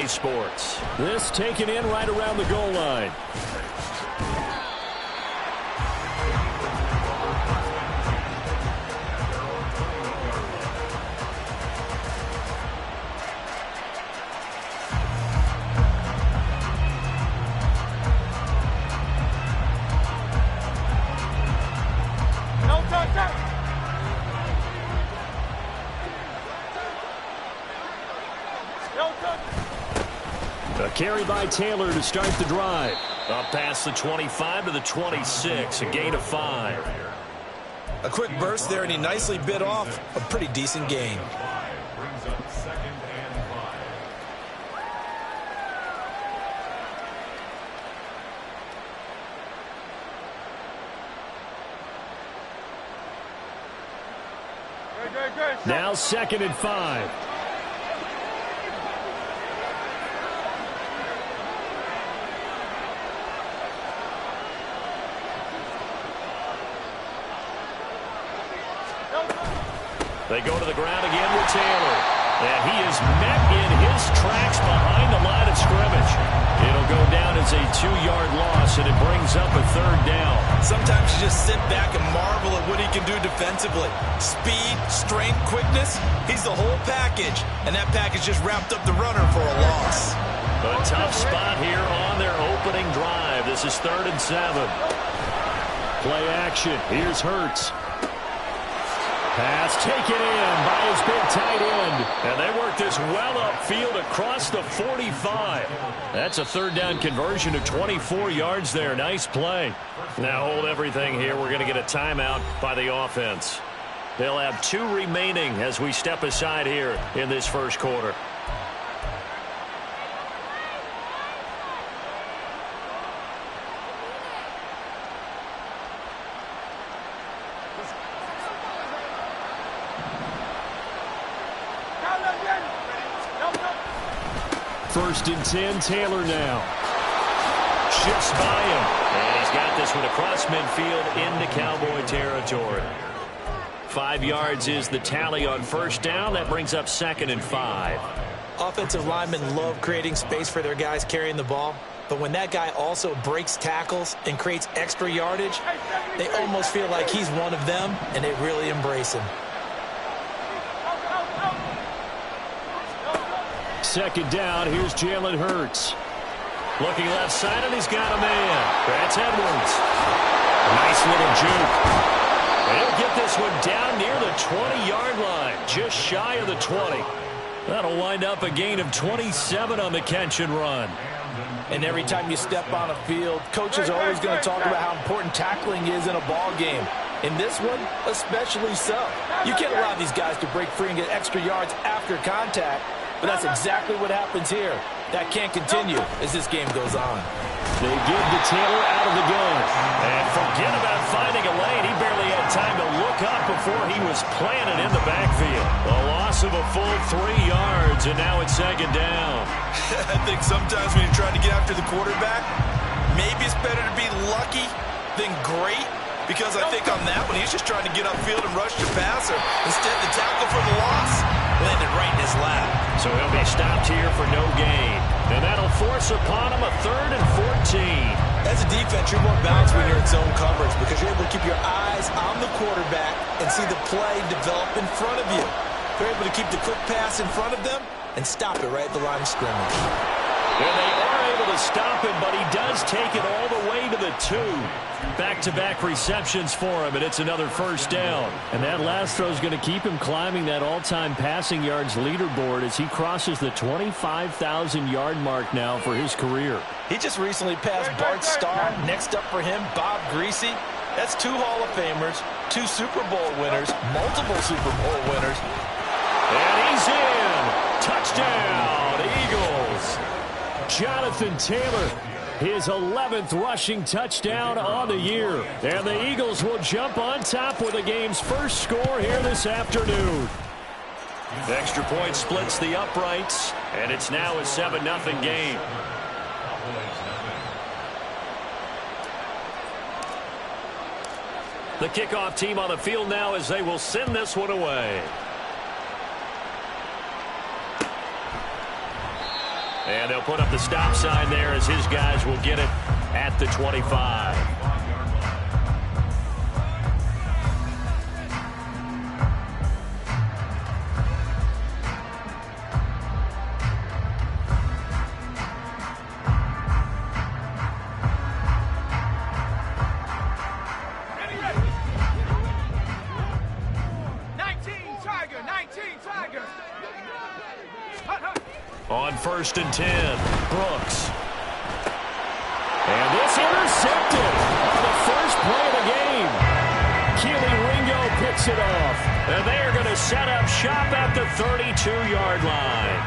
EA Sports. This taken in right around the goal line. A carry by Taylor to start the drive. Up past the 25 to the 26, a gain of 5. A quick burst there, and he nicely bit off a pretty decent gain. Now 2nd and 5. They go to the ground again with Taylor. And he is met in his tracks behind the line of scrimmage. It'll go down as a 2-yard loss, and it brings up a 3rd down. Sometimes you just sit back and marvel at what he can do defensively. Speed, strength, quickness, he's the whole package. And that package just wrapped up the runner for a loss. A tough spot here on their opening drive. This is 3rd and 7. Play action. Here's Hurts. Pass taken in by his big tight end. And they work this well upfield across the 45. That's a 3rd down conversion to 24 yards there. Nice play. Now hold everything here. We're going to get a timeout by the offense. They'll have 2 remaining as we step aside here in this first quarter. First and 10, Taylor now. Shifts by him. And he's got this one across midfield into Cowboy territory. 5 yards is the tally on first down. That brings up 2nd and 5. Offensive linemen love creating space for their guys carrying the ball. But when that guy also breaks tackles and creates extra yardage, they almost feel like he's one of them, and they really embrace him. 2nd down, here's Jalen Hurts. Looking left side, and he's got a man. That's Edwards. Nice little juke. And he'll get this one down near the 20-yard line, just shy of the 20. That'll wind up a gain of 27 on the catch and run. And every time you step on a field, coaches are always going to talk about how important tackling is in a ball game. In this one, especially so. You can't allow these guys to break free and get extra yards after contact. But that's exactly what happens here. That can't continue as this game goes on. They give to Taylor out of the gun. And forget about finding a lane. He barely had time to look up before he was planted in the backfield. A loss of a full 3 yards, and now it's 2nd down. I think sometimes when you're trying to get after the quarterback, maybe it's better to be lucky than great. Because I think on that one, he's just trying to get upfield and rush the passer. Instead, the tackle for the loss landed right in his lap. So he'll be stopped here for no gain. And that'll force upon him a 3rd and 14. As a defense, you're more balanced when you're in zone coverage because you're able to keep your eyes on the quarterback and see the play develop in front of you. You're able to keep the quick pass in front of them and stop it right at the line of scrimmage. And they are able to stop him, but he does take it all the way to the 2. Back-to-back receptions for him, and it's another 1st down. And that last throw is going to keep him climbing that all-time passing yards leaderboard as he crosses the 25,000-yard mark now for his career. He just recently passed Bart Starr. Next up for him, Bob Greasy. That's 2 Hall of Famers, 2 Super Bowl winners, multiple Super Bowl winners. And he's in. Touchdown, Eagles. Jonathan Taylor, his 11th rushing touchdown on the year. And the Eagles will jump on top with the game's first score here this afternoon. The extra point splits the uprights, and it's now a 7-0 game. The kickoff team on the field now as they will send this one away. And they'll put up the stop sign there as his guys will get it at the 25. On 1st and 10, Brooks. And this intercepted on the first play of the game. Keely Ringo picks it off. And they are going to set up shop at the 32-yard line.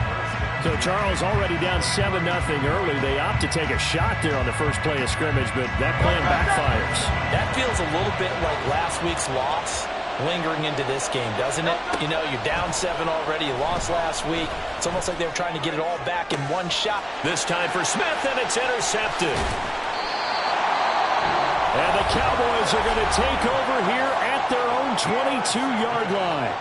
So Charles already down 7-0 early. They opt to take a shot there on the first play of scrimmage, but that plan backfires. That feels a little bit like last week's loss lingering into this game, doesn't it? You know, you're down 7 already. You lost last week. It's almost like they were trying to get it all back in one shot. This time for Smith, and it's intercepted. And the Cowboys are going to take over here at their own 22-yard line.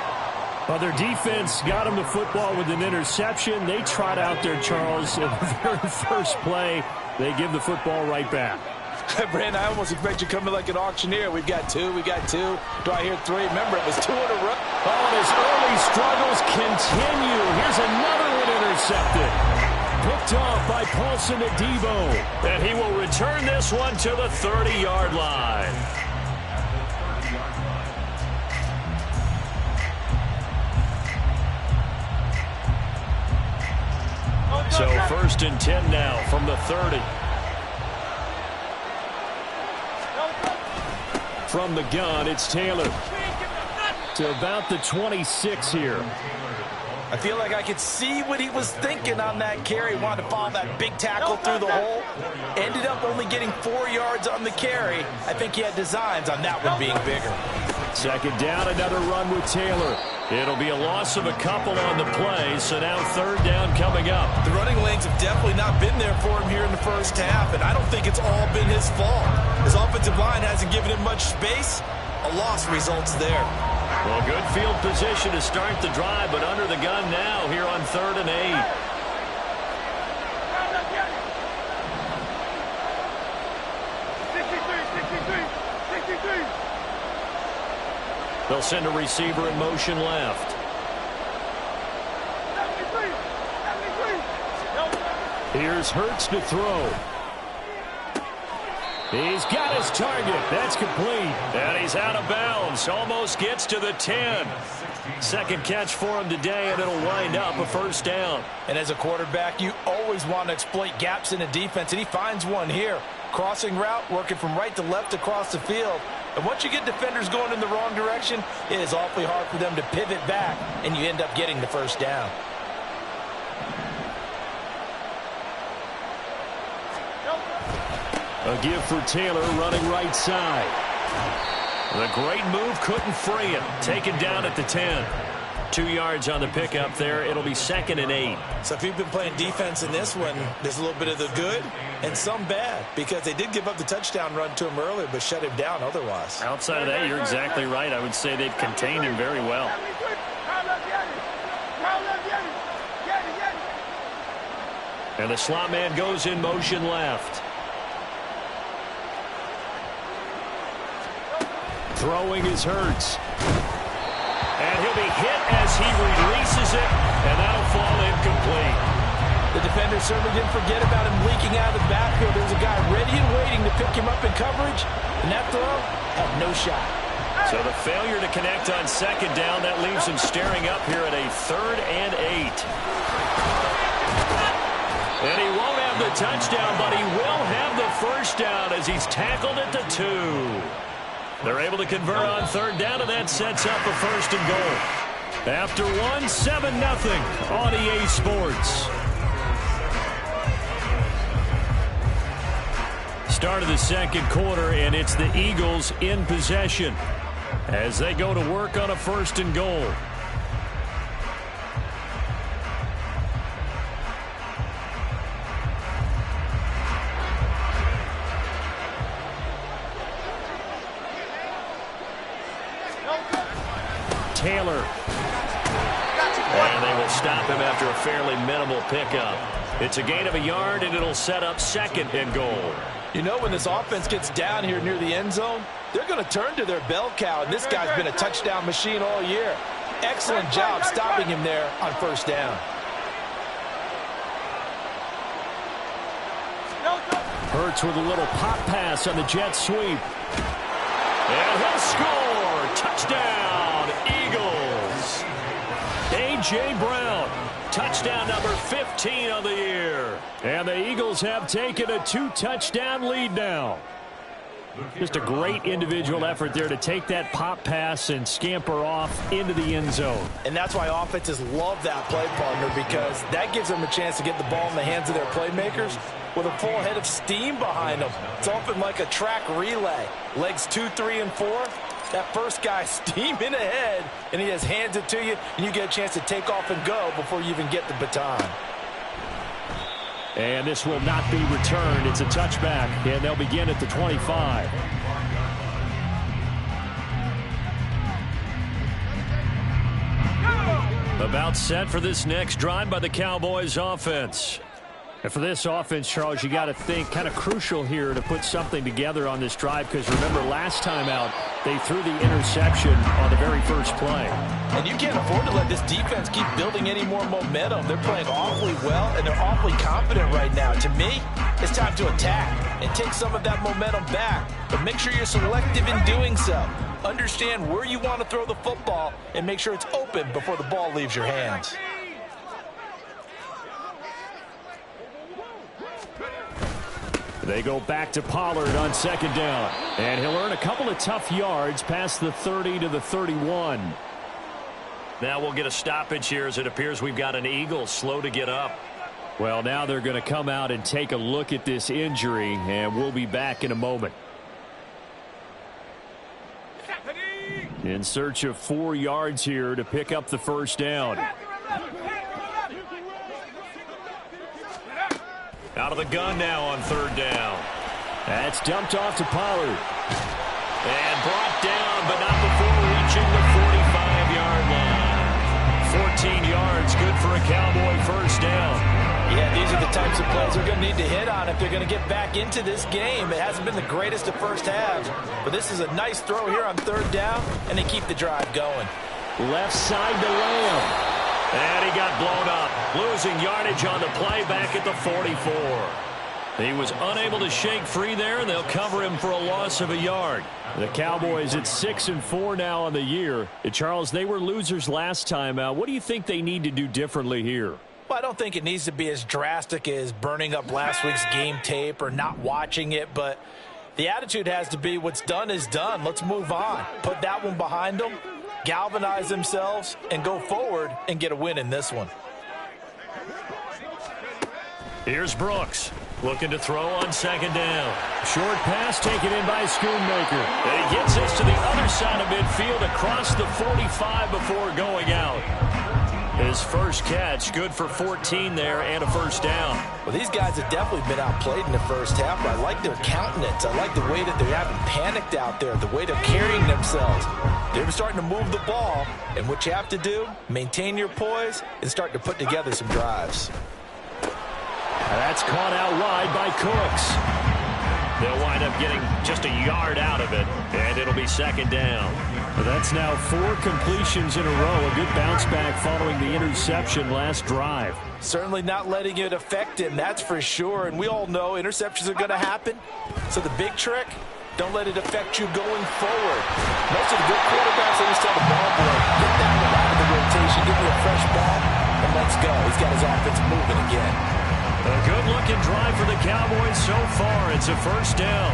Well, their defense got them the football with an interception. They trot out there, Charles, in the very first play. They give the football right back. Brandon, I almost expect you coming like an auctioneer. We've got 2, we got 2. Do I hear 3? Remember, it was 2 in a row. Oh, and his early struggles continue. Here's another one intercepted. Picked off by Paulson Adebo. And he will return this one to the 30-yard line. So 1st and 10 now from the 30. From the gun, it's Taylor. To about the 26 here. I feel like I could see what he was thinking on that carry. Wanted to follow that big tackle through the hole. Ended up only getting 4 yards on the carry. I think he had designs on that one being bigger. 2nd down, another run with Taylor. It'll be a loss of a couple on the play, so now 3rd down coming up. The running lanes have definitely not been there for him here in the first half, and I don't think it's all been his fault. His offensive line hasn't given him much space. A loss results there. Well, good field position to start the drive, but under the gun now here on 3rd and 8. They'll send a receiver in motion left. Here's Hurts to throw. He's got his target. That's complete. And he's out of bounds. Almost gets to the 10. 2nd catch for him today, and it'll wind up a 1st down. And as a quarterback, you always want to exploit gaps in the defense, and he finds one here. Crossing route, working from right to left across the field. And once you get defenders going in the wrong direction, it is awfully hard for them to pivot back, and you end up getting the 1st down. A give for Taylor running right side. The great move couldn't free him. Taken down at the 10. 2 yards on the pickup there. It'll be 2nd and 8. So if you've been playing defense in this one, there's a little bit of the good and some bad, because they did give up the touchdown run to him earlier, but shut him down otherwise. Outside of that, you're exactly right. I would say they've contained him very well. And the slot man goes in motion left. Throwing is Hurts. And he'll be hit as he releases it, and that'll fall incomplete. The defender certainly didn't forget about him leaking out of the backfield. There was a guy ready and waiting to pick him up in coverage, and that throw had no shot. So the failure to connect on 2nd down, that leaves him staring up here at a 3rd and 8. And he won't have the touchdown, but he will have the 1st down as he's tackled at the 2. They're able to convert on 3rd down, and that sets up a 1st and goal. After 1, 7-0 on EA Sports. Start of the 2nd quarter, and it's the Eagles in possession as they go to work on a 1st and goal. Taylor. And they will stop him after a fairly minimal pickup. It's a gain of a yard, and it'll set up 2nd and goal. You know, when this offense gets down here near the end zone, they're going to turn to their bell cow, and this guy's been a touchdown machine all year. Excellent job stopping him there on 1st down. Hurts with a little pop pass on the jet sweep. And he'll score. Touchdown, Eagles. A.J. Brown, touchdown number 15 of the year. And the Eagles have taken a 2-touchdown lead now. Just a great individual effort there to take that pop pass and scamper off into the end zone. And that's why offenses love that play, partner, because that gives them a chance to get the ball in the hands of their playmakers with a full head of steam behind them. It's often like a track relay. Legs 2, 3, and 4. That first guy steaming ahead, and he just hands it to you, and you get a chance to take off and go before you even get the baton. And this will not be returned. It's a touchback, and they'll begin at the 25. About set for this next drive by the Cowboys offense. And for this offense, Charles, you got to think kind of crucial here to put something together on this drive, because remember last time out they threw the interception on the very first play. And you can't afford to let this defense keep building any more momentum. They're playing awfully well, and they're awfully confident right now. To me, it's time to attack and take some of that momentum back. But make sure you're selective in doing so. Understand where you want to throw the football and make sure it's open before the ball leaves your hands. They go back to Pollard on 2nd down. And he'll earn a couple of tough yards past the 30 to the 31. Now we'll get a stoppage here as it appears we've got an Eagle slow to get up. Well, now they're going to come out and take a look at this injury, and we'll be back in a moment. In search of 4 yards here to pick up the 1st down. Out of the gun now on 3rd down. That's dumped off to Pollard. And brought down, but not before reaching the 45-yard line. 14 yards, good for a Cowboy 1st down. Yeah, these are the types of plays they're going to need to hit on if they're going to get back into this game. It hasn't been the greatest of first halves, but this is a nice throw here on 3rd down, and they keep the drive going. Left side to Lamb. And he got blown up, losing yardage on the play back at the 44. He was unable to shake free there, and they'll cover him for a loss of a yard. The Cowboys at 6-4 now on the year. Charles, they were losers last time out. What do you think they need to do differently here? Well, I don't think it needs to be as drastic as burning up last week's game tape or not watching it, but the attitude has to be what's done is done. Let's move on. Put that one behind them, galvanize themselves, and go forward and get a win in this one. Here's Brooks, looking to throw on 2nd down. Short pass taken in by Schoonmaker. And he gets us to the other side of midfield across the 45 before going out. His first catch, good for 14 there and a 1st down. Well, these guys have definitely been outplayed in the first half, but I like their countenance. I like the way that they haven't panicked out there, the way they're carrying themselves. They're starting to move the ball, and what you have to do, maintain your poise and start to put together some drives. That's caught out wide by Cooks. They'll wind up getting just a yard out of it, and it'll be 2nd down. That's now 4 completions in a row. A good bounce back following the interception last drive. Certainly not letting it affect him, that's for sure. And we all know interceptions are going to happen. So the big trick, don't let it affect you going forward. Most of the good quarterbacks, they just tell the ball boy, get that one out of the rotation, give me a fresh ball, and let's go. He's got his offense moving again. A good-looking drive for the Cowboys so far. It's a 1st down.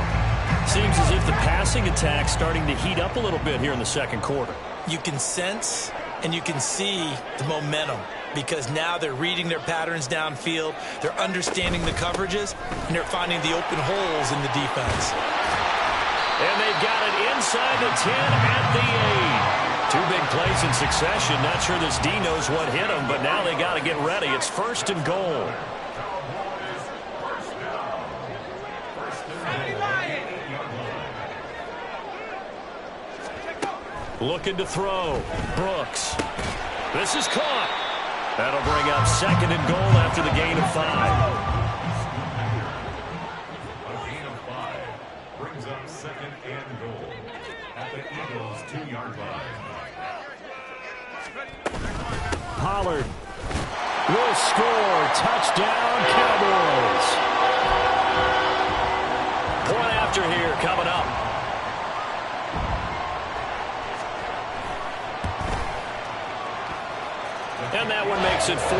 Seems as if the passing attack's starting to heat up a little bit here in the 2nd quarter. You can sense and you can see the momentum because now they're reading their patterns downfield, they're understanding the coverages, and they're finding the open holes in the defense. And they've got it inside the 10 at the 8. 2 big plays in succession. Not sure this D knows what hit them, but now they got to get ready. It's 1st and goal. Looking to throw. Brooks. This is caught. That'll bring up 2nd and goal after the gain of 5. A gain of 5 brings up 2nd and goal at the Eagles' 2-yard line. Pollard will score. Touchdown, Cowboys. Point after here coming up. And that one makes it 14-7.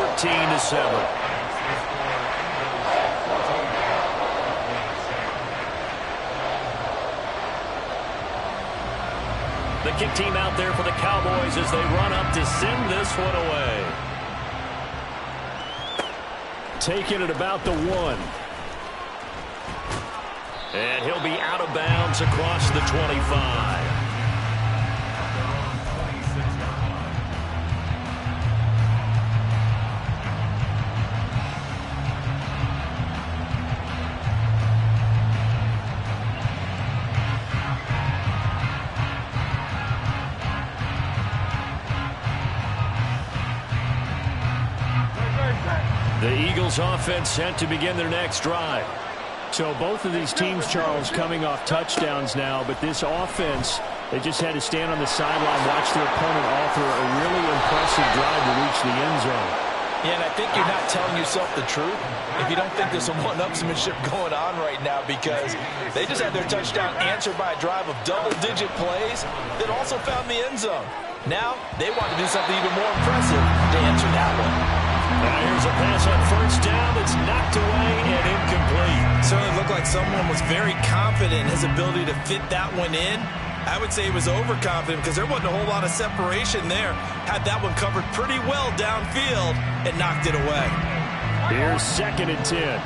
The kick team out there for the Cowboys as they run up to send this one away. Taking it about the 1. And he'll be out of bounds across the 25. The Eagles offense set to begin their next drive. So both of these teams, Charles, coming off touchdowns now, but this offense, they just had to stand on the sideline, watch their opponent offer a really impressive drive to reach the end zone. Yeah, and I think you're not telling yourself the truth if you don't think there's some one-upsmanship going on right now, because they just had their touchdown answered by a drive of double-digit plays that also found the end zone. Now they want to do something even more impressive to answer that one. Now here's a pass on 1st down that's knocked away and incomplete. Certainly looked like someone was very confident in his ability to fit that one in. I would say he was overconfident because there wasn't a whole lot of separation there. Had that one covered pretty well downfield and knocked it away. Here's 2nd and 10.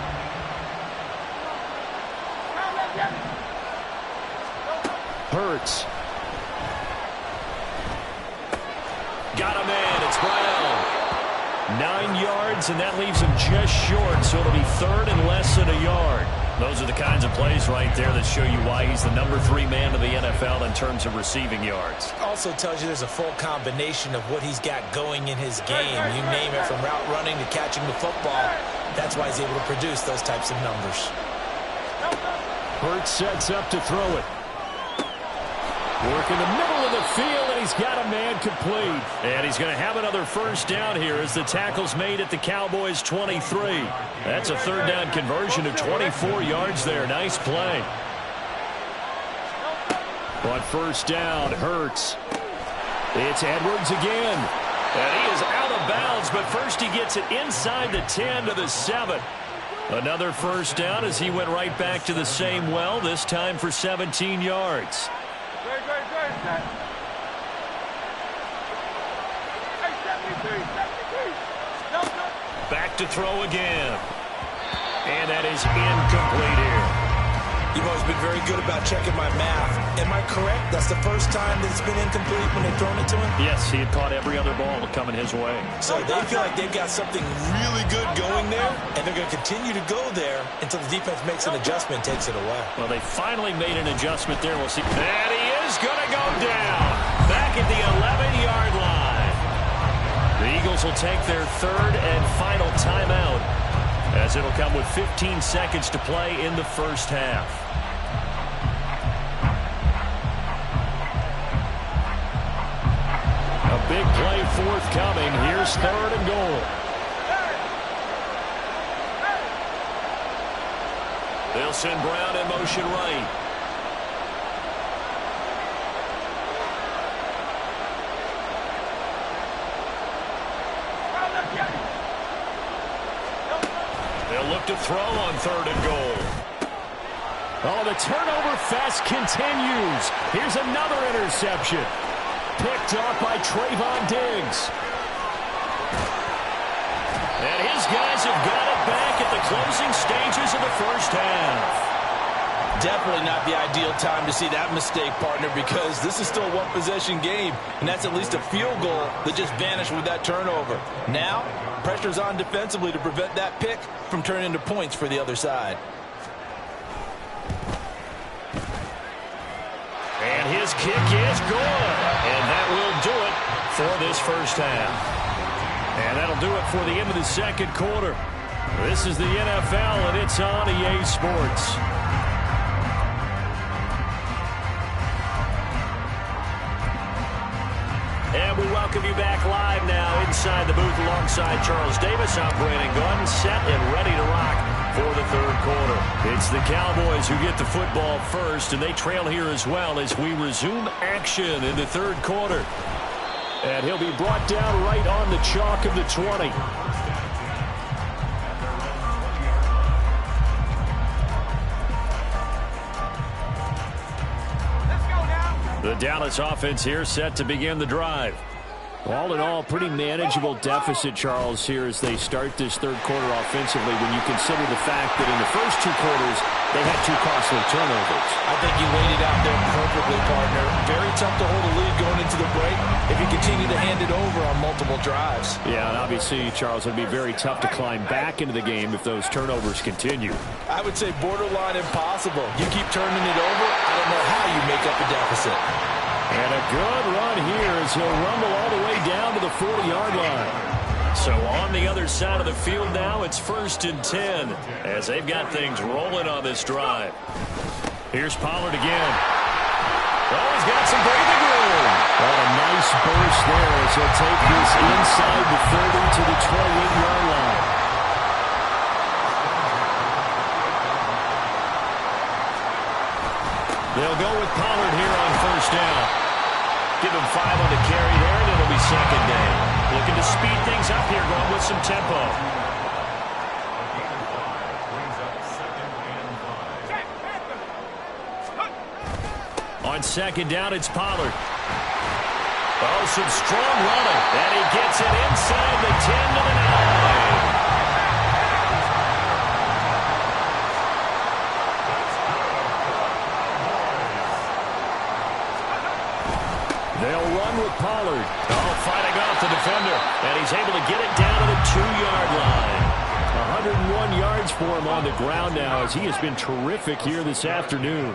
Hurts. Got him in. It's Brown. 9 yards, and that leaves him just short, so it'll be 3rd and less than a yard. Those are the kinds of plays right there that show you why he's the number 3 man of the NFL in terms of receiving yards. Also tells you there's a full combination of what he's got going in his game. You name it, from route running to catching the football. That's why he's able to produce those types of numbers. Hurts sets up to throw it. Work in the middle of the field, and he's got a man complete. And he's going to have another 1st down here as the tackle's made at the Cowboys' 23. That's a 3rd down conversion of 24 yards there. Nice play. On 1st down, Hurts. It's Edwards again. And he is out of bounds, but first he gets it inside the 10 to the 7. Another 1st down as he went right back to the same well, this time for 17 yards. Back to throw again. And that is incomplete here. You've always been very good about checking my math. Am I correct? That's the first time that it's been incomplete when they've thrown it to him? Yes, he had caught every other ball coming his way. So they feel like they've got something really good going there, and they're going to continue to go there until the defense makes an adjustment and takes it away. Well, they finally made an adjustment there. We'll see. And he is going to go down. Back at the 11-yard line. The Eagles will take their 3rd and final timeout, as it'll come with 15 seconds to play in the 1st half. A big play forthcoming. Here's 3rd and goal. They'll send Brown in motion right. They'll look to throw on 3rd and goal. Oh, the turnover fest continues. Here's another interception. Picked off by Trayvon Diggs. And his guys have got it back at the closing stages of the 1st half. Definitely not the ideal time to see that mistake, partner, because this is still a one-possession game, and that's at least a field goal that just vanished with that turnover. Now, pressure's on defensively to prevent that pick from turning into points for the other side. And his kick is good. And that will do it for this 1st half. And that'll do it for the end of the second quarter. This is the NFL, and it's on EA Sports. And we welcome you back live now inside the booth alongside Charles Davis. I'm Brandon Gunn, set and ready to rock for the third quarter. It's the Cowboys who get the football first, and they trail here as well as we resume action in the third quarter. And he'll be brought down right on the chalk of the 20. The Dallas offense here set to begin the drive. All in all, pretty manageable deficit, Charles, here as they start this third quarter offensively when you consider the fact that in the first two quarters, they had two costly turnovers. I think you laid it out there perfectly, partner. Very tough to hold a lead going into the break if you continue to hand it over on multiple drives. Yeah, and obviously, Charles, it would be very tough to climb back into the game if those turnovers continue. I would say borderline impossible. You keep turning it over, I don't know how you make up a deficit. And a good run here as he'll rumble all the way down to the 40-yard line. So on the other side of the field now, it's 1st and 10 as they've got things rolling on this drive. Here's Pollard again. Oh, he's got some breathing room. What a nice burst there as he'll take this inside the 30 to the 28-yard line. They'll go with Pollard here on 1st down. Give him 5 on the carry there, and it'll be 2nd down. Looking to speed things up here, going with some tempo. On 2nd down, it's Pollard. Oh, some strong running. And he gets it inside the 10 to the 9. They'll run with Pollard. Oh, fighting off the defender. And he's able to get it down to the 2-yard line. 101 yards for him on the ground now as he has been terrific here this afternoon.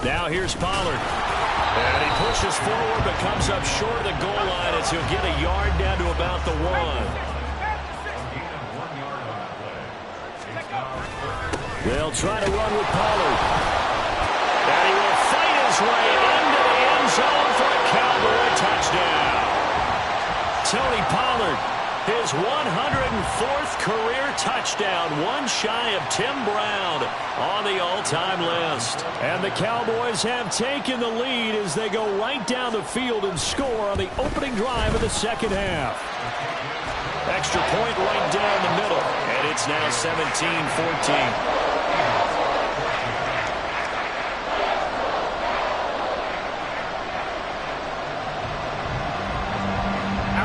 Now here's Pollard. And he pushes forward but comes up short of the goal line as he'll get a yard down to about the 1. They'll try to run with Pollard. And he will fight his way into the end zone for a Cowboy touchdown. Tony Pollard, his 104th career touchdown, one shy of Tim Brown on the all-time list. And the Cowboys have taken the lead as they go right down the field and score on the opening drive of the second half. Extra point right down the middle, and it's now 17-14.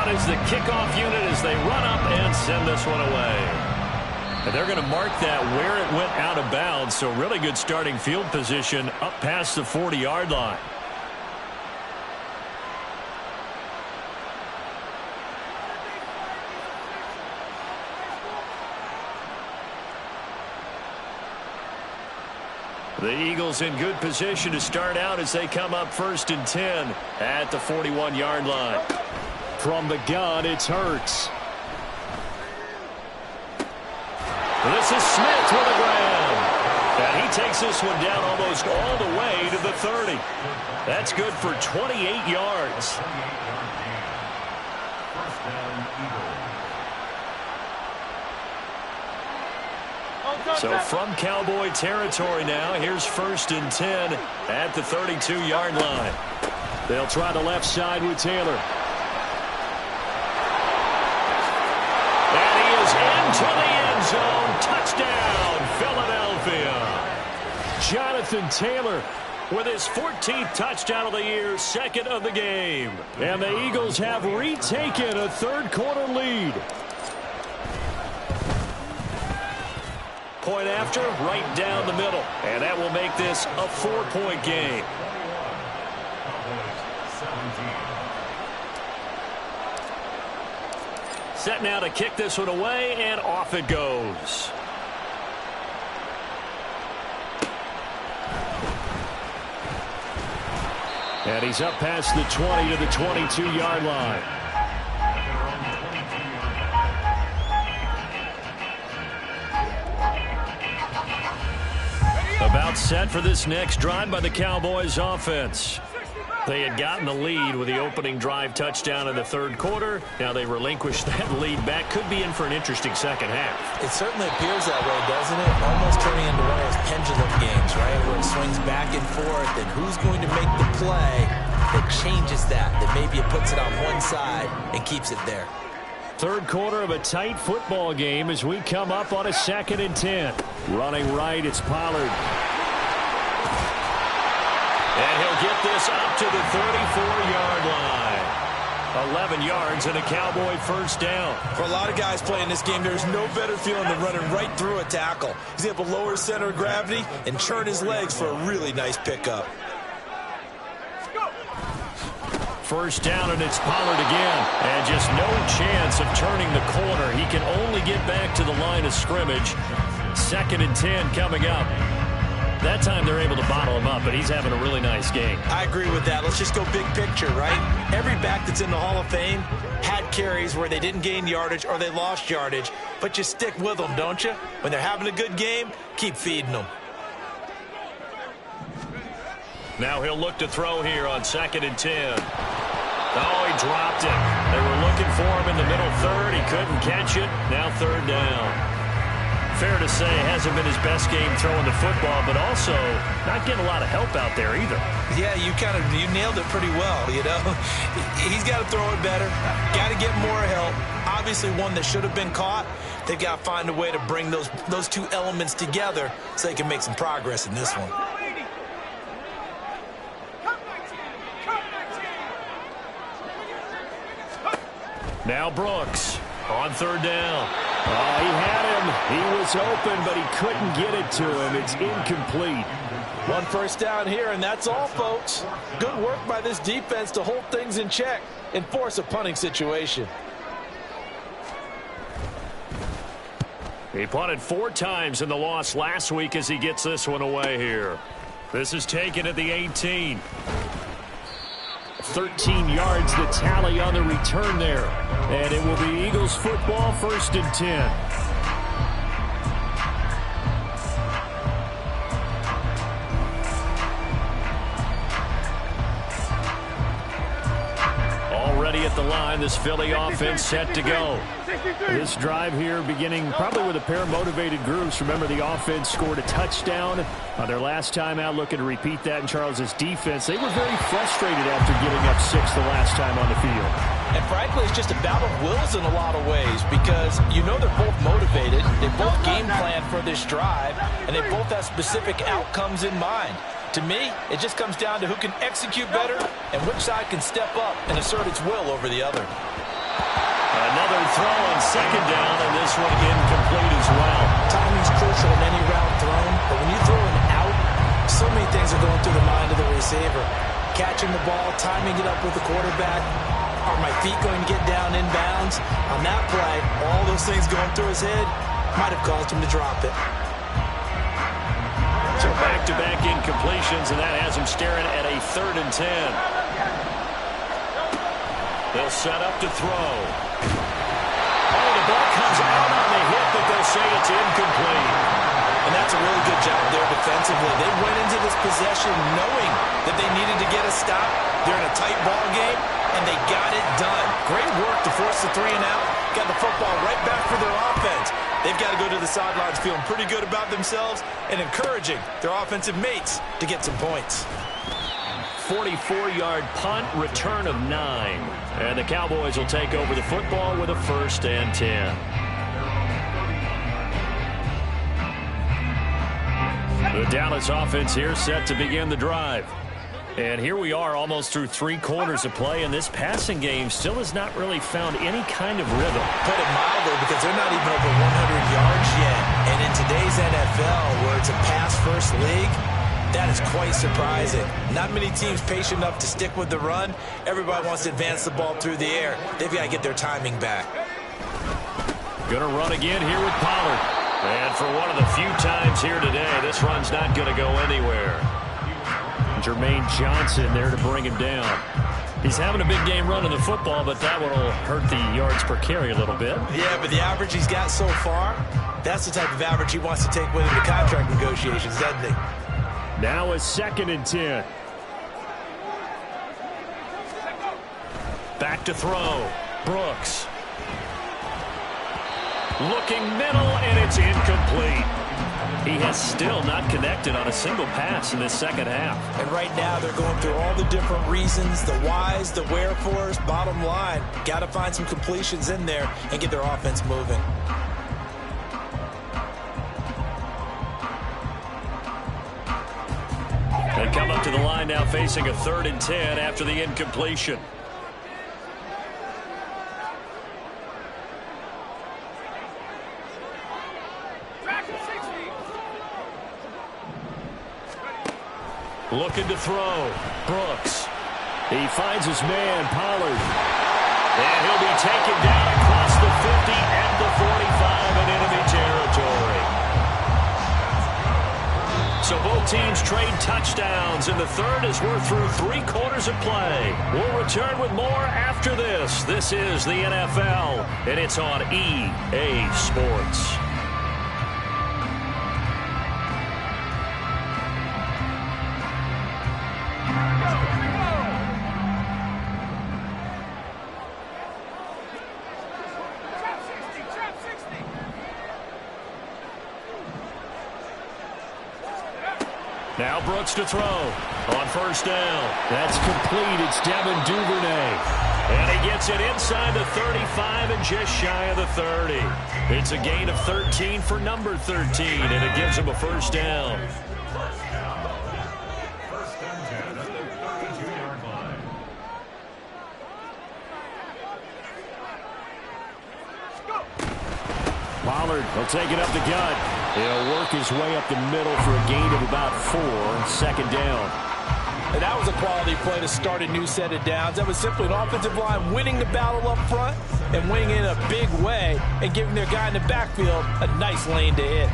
Is the kickoff unit as they run up and send this one away. And they're going to mark that where it went out of bounds, so really good starting field position up past the 40-yard line. The Eagles in good position to start out as they come up 1st and 10 at the 41-yard line. From the gun, it's Hurts. This is Smith with a grab. And he takes this one down almost all the way to the 30. That's good for 28 yards. So from Cowboy territory now, here's 1st and 10 at the 32-yard line. They'll try the left side with Taylor. To the end zone. Touchdown, Philadelphia. Jonathan Taylor with his 14th touchdown of the year, 2nd of the game. And the Eagles have retaken a third quarter lead. Point after, right down the middle. And that will make this a 4-point game. Set now to kick this one away, and off it goes. And he's up past the 20 to the 22-yard line. About set for this next drive by the Cowboys offense. They had gotten the lead with the opening drive touchdown in the third quarter. Now they relinquished that lead back. Could be in for an interesting second half. It certainly appears that way, doesn't it? Almost turning into one of those pendulum games, right? Where it swings back and forth, and who's going to make the play that changes that maybe it puts it on one side and keeps it there. Third quarter of a tight football game as we come up on a 2nd and 10. Running right, it's Pollard. And he'll get this up to the 34-yard line. 11 yards and a Cowboy first down. For a lot of guys playing this game, there's no better feeling than running right through a tackle. He's able to lower his center of gravity and churn his legs for a really nice pickup. First down, and it's Pollard again. And just no chance of turning the corner. He can only get back to the line of scrimmage. 2nd and 10 coming up. That time they're able to bottle him up, but he's having a really nice game. I agree with that. Let's just go big picture, right? Every back that's in the Hall of Fame had carries where they didn't gain yardage or they lost yardage, but you stick with them, don't you? When they're having a good game, keep feeding them. Now he'll look to throw here on 2nd and 10. Oh, he dropped it. They were looking for him in the middle third. He couldn't catch it. Now 3rd down. Fair to say, hasn't been his best game throwing the football, but also not getting a lot of help out there either. Yeah, you nailed it pretty well, you know. He's got to throw it better. Got to get more help. Obviously one that should have been caught. They've got to find a way to bring those two elements together so they can make some progress in this one. Now Brooks on 3rd down. Oh, he had him. He was open, but he couldn't get it to him. It's incomplete. One first down here, and that's all, folks. Good work by this defense to hold things in check and force a punting situation. He punted 4 times in the loss last week as he gets this one away here. This is taken at the 18. 13 yards the tally on the return there. And it will be Eagles football, 1st and 10. Already at the line, this Philly offense set to go. This drive here beginning probably with a pair of motivated groups. Remember, the offense scored a touchdown on their last time out, looking to repeat that in Charles's defense. They were very frustrated after giving up 6 the last time on the field. And frankly, it's just a battle of wills in a lot of ways because you know they're both motivated. They both game plan for this drive, and they both have specific outcomes in mind. To me, it just comes down to who can execute better and which side can step up and assert its will over the other. Another throw on 2nd down, and this one incomplete as well. Timing's crucial in any route thrown, but when you throw an out, so many things are going through the mind of the receiver. Catching the ball, timing it up with the quarterback. Are my feet going to get down inbounds? On that play, all those things going through his head might have caused him to drop it. So back-to-back incompletions, and that has him staring at a 3rd and 10. They'll set up to throw. Oh, the ball comes out on the hit, but they'll say it's incomplete. And that's a really good job there defensively. They went into this possession knowing that they needed to get a stop. They're in a tight ball game, and they got it done. Great work to force the 3 and out. Got the football right back for their offense. They've got to go to the sidelines feeling pretty good about themselves and encouraging their offensive mates to get some points. 44-yard punt, return of 9. And the Cowboys will take over the football with a 1st and 10. The Dallas offense here set to begin the drive. And here we are almost through 3 quarters of play, and this passing game still has not really found any kind of rhythm. Put it mildly, because they're not even over 100 yards yet. And in today's NFL, where it's a pass-first league, that is quite surprising. Not many teams patient enough to stick with the run. Everybody wants to advance the ball through the air. They've got to get their timing back. Going to run again here with Pollard. And for one of the few times here today, this run's not going to go anywhere. Jermaine Johnson there to bring him down. He's having a big game running the football, but that one will hurt the yards per carry a little bit. Yeah, but the average he's got so far, that's the type of average he wants to take with him to contract negotiations, doesn't he? Now a 2nd and 10. Back to throw. Brooks. Looking middle, and it's incomplete. He has still not connected on a single pass in this second half. And right now they're going through all the different reasons, the whys, the wherefores. Bottom line, got to find some completions in there and get their offense moving. They come up to the line now facing a 3rd and 10 after the incompletion. Looking to throw. Brooks. He finds his man, Pollard. And he'll be taken down across the 50 and the 45 in enemy territory. So both teams trade touchdowns in the third as we're through 3 quarters of play. We'll return with more after this. This is the NFL, and it's on EA Sports. Now Brooks to throw on 1st down. That's complete. It's Devin Duvernay. And he gets it inside the 35 and just shy of the 30. It's a gain of 13 for number 13, and it gives him a 1st down. First and 10 at the 32-yard line. Pollard will take it up the gut. He'll work his way up the middle for a gain of about 4. 2nd down. And that was a quality play to start a new set of downs. That was simply an offensive line winning the battle up front and winning in a big way and giving their guy in the backfield a nice lane to hit.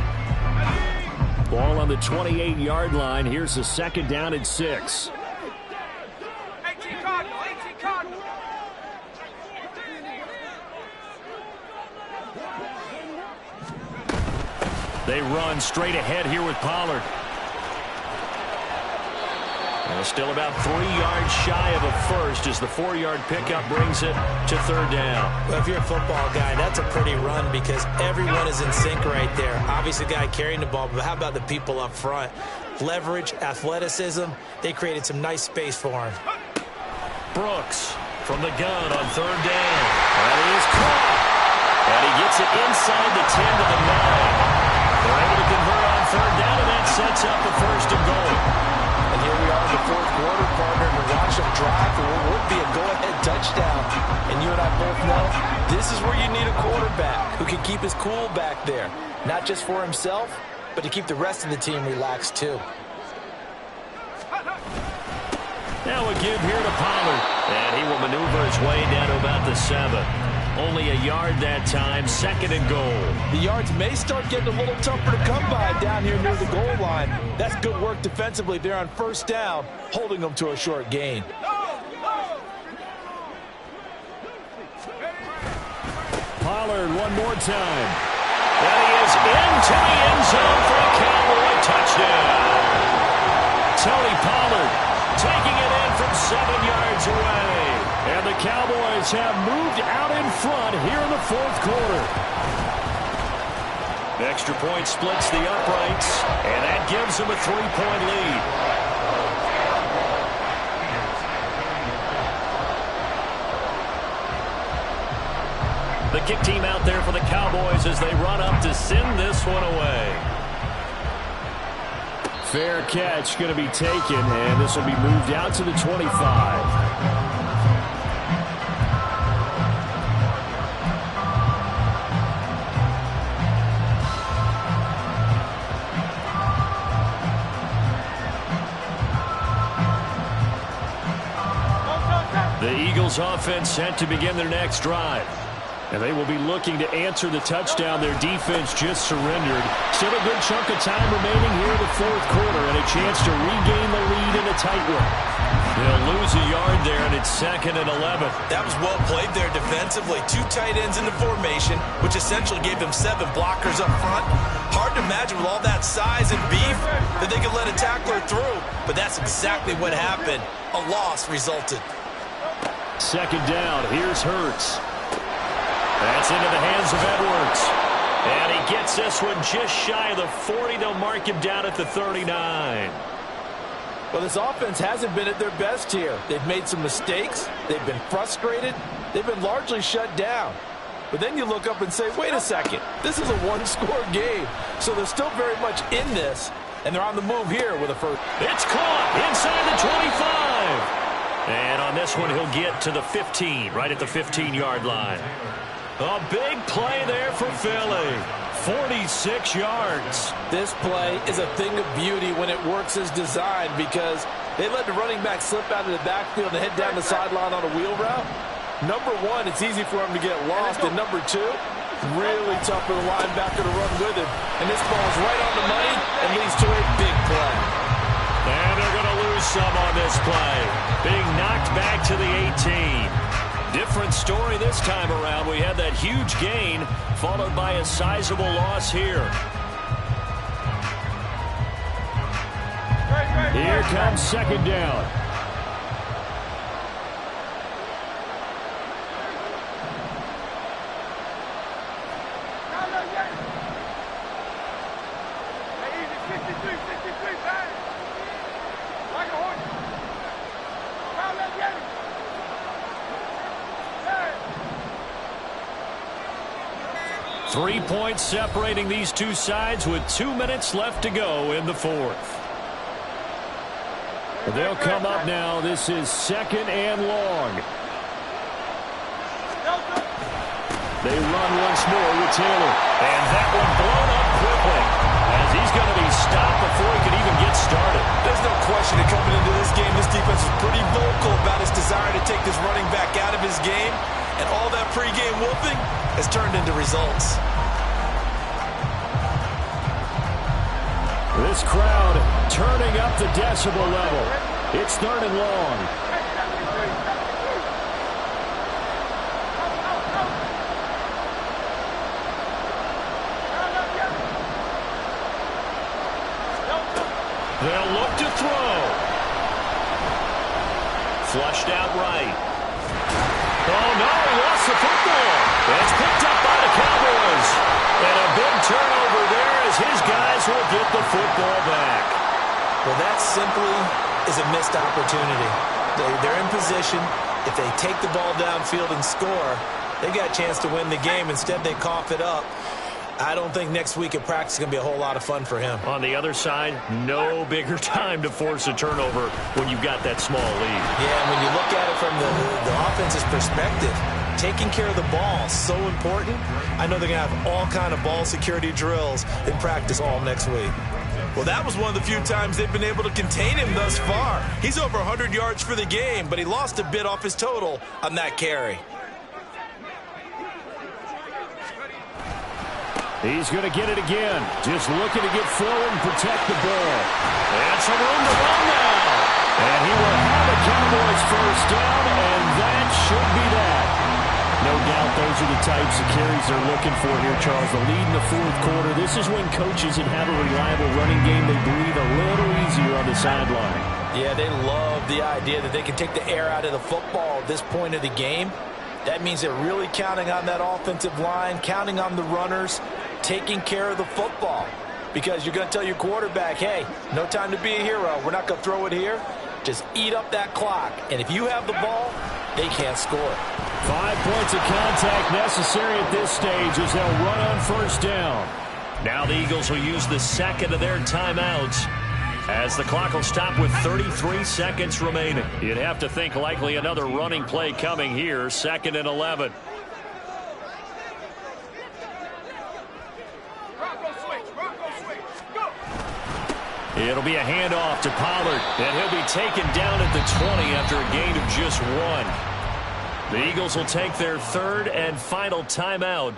Ball on the 28-yard line. Here's the 2nd down and 6. They run straight ahead here with Pollard. And still about 3 yards shy of a first as the 4-yard pickup brings it to 3rd down. Well, if you're a football guy, that's a pretty run because everyone is in sync right there. Obviously, the guy carrying the ball, but how about the people up front? Leverage, athleticism, they created some nice space for him. Brooks from the gun on 3rd down. And he is caught. And he gets it inside the 10 to the 9. They're able to convert on 3rd down, and that sets up a 1st and goal. And here we are in the 4th quarter, partner, and watch them drive for what would be a go-ahead touchdown. And you and I both know this is where you need a quarterback who can keep his cool back there, not just for himself, but to keep the rest of the team relaxed too. Now a give here to Pollard, and he will maneuver his way down to about the 7. Only a yard that time, 2nd and goal. The yards may start getting a little tougher to come by down here near the goal line. That's good work defensively there on 1st down, holding them to a short gain. Pollard one more time. And he is into the end zone for a Cowboy touchdown. Tony Pollard taking it in from 7 yards away. And the Cowboys have moved out in front here in the 4th quarter. The extra point splits the uprights, and that gives them a 3-point lead. The kick team out there for the Cowboys as they run up to send this one away. Fair catch going to be taken, and this will be moved out to the 25. The Eagles offense set to begin their next drive. And they will be looking to answer the touchdown their defense just surrendered. Still a good chunk of time remaining here in the fourth quarter and a chance to regain the lead in a tight one. They'll lose a yard there, and it's 2nd and 11. That was well played there defensively. 2 tight ends in the formation, which essentially gave them 7 blockers up front. Hard to imagine with all that size and beef that they could let a tackler through. But that's exactly what happened. A loss resulted. 2nd down. Here's Hurts. That's into the hands of Edwards. And he gets this one just shy of the 40. They'll mark him down at the 39. Well, this offense hasn't been at their best here. They've made some mistakes. They've been frustrated. They've been largely shut down. But then you look up and say, wait a second. This is a one-score game. So they're still very much in this, and they're on the move here with a first. It's caught inside the 25. And on this one, he'll get to the 15, right at the 15-yard line. A big play there for Philly. 46 yards. This play is a thing of beauty when it works as designed because they let the running back slip out of the backfield and head down the sideline on a wheel route. Number one, it's easy for him to get lost. And number two, really tough for the linebacker to run with him. And this ball is right on the money and leads to a big play. And they're going to lose some on this play. Being knocked back to the 18. Different story this time around. We had that huge gain followed by a sizable loss here. Here comes 2nd down. Three points separating these two sides with 2 minutes left to go in the fourth. They'll come up now. This is 2nd and long. They run once more with Taylor. And that one blown up quickly as he's going to be stopped before he can even get started. There's no question that coming into this game, this defense is pretty vocal about its desire to take this running back out of his game. And all that pregame wolfing has turned into results. This crowd turning up the decibel level. It's 3rd and long. They'll look to throw. Flushed out right. Oh, no, he lost the football. It's picked up by the Cowboys. And a big turnover there as his guys will get the football back. Well, that simply is a missed opportunity. They're in position. If they take the ball downfield and score, they got a chance to win the game. Instead, they cough it up. I don't think next week at practice is going to be a whole lot of fun for him. On the other side, no bigger time to force a turnover when you've got that small lead. Yeah, and when you look at it from the offense's perspective, taking care of the ball is so important. I know they're going to have all kind of ball security drills in practice all next week. Well, that was one of the few times they've been able to contain him thus far. He's over 100 yards for the game, but he lost a bit off his total on that carry. He's going to get it again. Just looking to get forward and protect the ball. And some room to run now. And he will have a Cowboys first down, and that should be that. No doubt those are the types of carries they're looking for here, Charles. The lead in the fourth quarter. This is when coaches that have a reliable running game, they breathe a little easier on the sideline. Yeah, they love the idea that they can take the air out of the football at this point of the game. That means they're really counting on that offensive line, counting on the runners, taking care of the football. Because you're going to tell your quarterback, hey, no time to be a hero. We're not going to throw it here. Just eat up that clock. And if you have the ball, they can't score. 5 points of contact necessary at this stage as they'll run on first down. Now the Eagles will use the second of their timeouts as the clock will stop with 33 seconds remaining. You'd have to think likely another running play coming here, 2nd and 11. It'll be a handoff to Pollard, and he'll be taken down at the 20 after a gain of just 1. The Eagles will take their third and final timeout.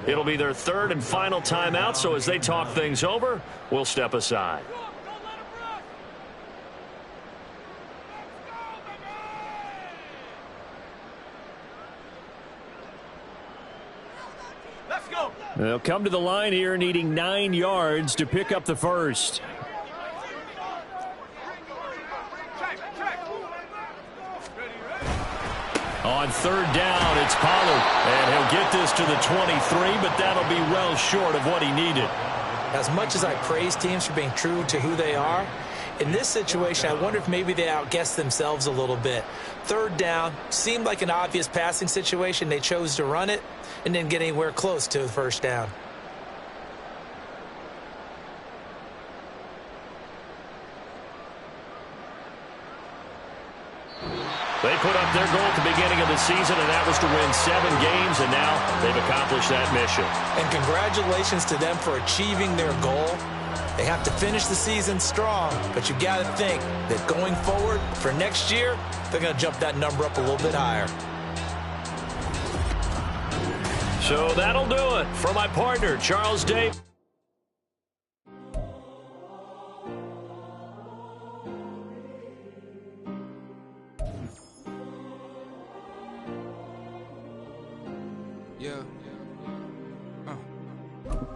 It'll be their third and final timeout, so as they talk things over, we'll step aside. Let's go. They'll come to the line here needing 9 yards to pick up the first. On third down, it's Pollard, and he'll get this to the 23, but that'll be well short of what he needed. As much as I praise teams for being true to who they are, in this situation, I wonder if maybe they outguessed themselves a little bit. Third down seemed like an obvious passing situation. They chose to run it and didn't get anywhere close to the first down. They put up their goal at the beginning of the season, and that was to win 7 games, and now they've accomplished that mission. And congratulations to them for achieving their goal. They have to finish the season strong, but you got to think that going forward for next year, they're going to jump that number up a little bit higher. So that'll do it for my partner, Charles Davis.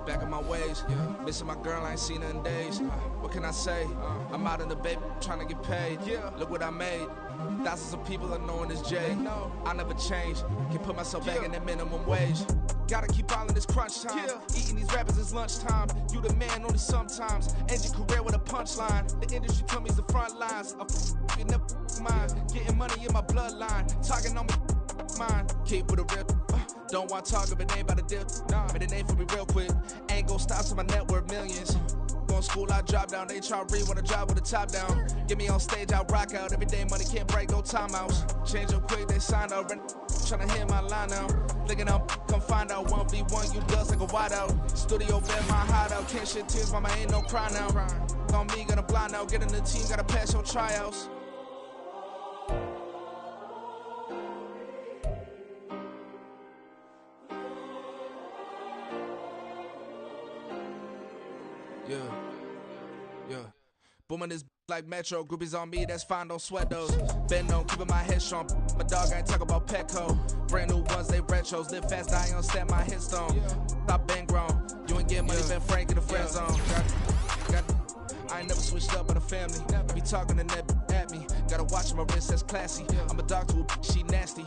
Back in my ways, missing my girl, I ain't seen her in days. What can I say? I'm out in the baby, trying to get paid. Look what I made. Thousands of people are knowing this Jay. I never change. Can put myself back in that minimum wage. Gotta keep all in this crunch time. Eating these rappers is lunchtime. You the man only sometimes. End your career with a punchline. The industry told me the front lines. You never mind. Getting money in my bloodline. Talking on me, mine. Keep with a real. Don't want to talk if it ain't about a deal. Made a name for me real quick. Ain't gon' stop till my net worth millions. Going school, I drop down. They try to read when I drive with the top down. Get me on stage, I rock out. Every day money can't break, no timeouts. Change up quick, they signed up. Tryna hear my line now. Thinking I'm come find out 1v1, you dust like a wideout. Studio bed, my hideout. Can't shed tears, mama ain't no cry now. On me, gonna blind out. Get in the team, gotta pass your tryouts. Yeah. Booming this like Metro. Groupies on me, that's fine, don't sweat those. Bend on, keeping my head strong. My dog ain't talk about Petco. Brand new ones, they retros. Live fast, I ain't on stand my headstone. Stop been grown. You ain't get money, been frank in the friend zone. I ain't never switched up on the family. Be talking to that at me. Gotta watch my wrist, that's classy. I'm a dog to a she nasty.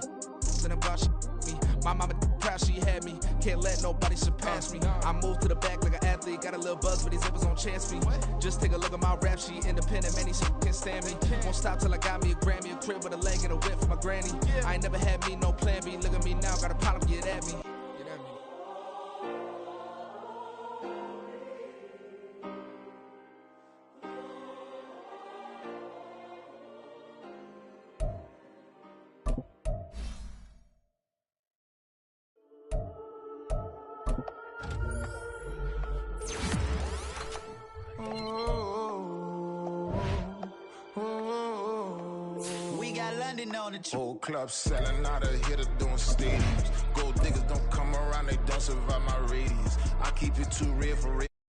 Then I'm about me. My mama proud she had me. Can't let nobody surpass me. I move to the back like an athlete. Got a little buzz, but these zippers don't chance me. Just take a look at my rap sheet. Independent, man, these can't stand me. Won't stop till I got me a Grammy, a crib with a leg and a whip for my granny. I ain't never had me no plan B. Look at me now, got a problem, get at me. Whole club selling out of hitter doing stadiums. Gold diggers don't come around, they don't survive my radius. I keep it too real for real.